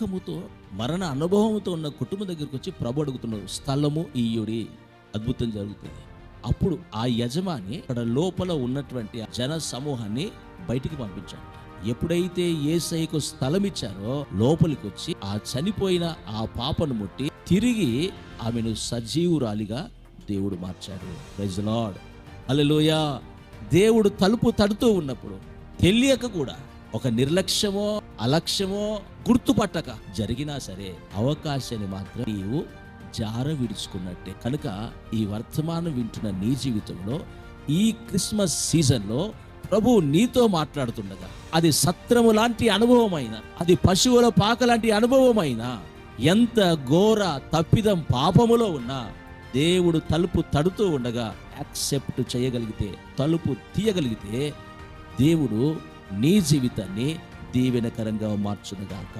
నరకముతో మరణ అనుభవంతో ఉన్న కుటుంబం దగ్గరికి వచ్చి ప్రభు అడుగుతున్నారు, స్థలము ఇయ్యుడి. అద్భుతం జరుగుతుంది. అప్పుడు ఆ యజమాని అక్కడ లోపల ఉన్నటువంటి జన సమూహాన్ని బయటికి పంపించాడు. ఎప్పుడైతే యేసయ్యకు స్థలం ఇచ్చారో లోపలికి వచ్చి ఆ చనిపోయిన ఆ పాపను ముట్టి తిరిగి ఆమెను సజీవురాలిగా దేవుడు మార్చాడు. ప్రైజ్ ది లార్డ్, హల్లెలూయా. దేవుడు తలుపు తడుతూ ఉన్నప్పుడు తెలియక కూడా ఒక నిర్లక్ష్యమో అలక్ష్యమో గుర్తుపట్టక జరిగినా సరే అవకాశాన్ని మాత్రం నీవు జార విడుచుకున్నట్టే. కనుక ఈ వర్తమానం వింటున్న నీ జీవితంలో ఈ క్రిస్మస్ సీజన్లో ప్రభు నీతో మాట్లాడుతుండగా అది సత్రము లాంటి అనుభవమైన, అది పశువుల పాక లాంటి అనుభవమైన, ఎంత ఘోర తప్పిదం పాపములో ఉన్నా దేవుడు తలుపు తడుతూ ఉండగా యాక్సెప్ట్ చేయగలిగితే, తలుపు తీయగలిగితే దేవుడు నీ జీవితాన్ని దీవెనకరంగా మార్చునుగాక.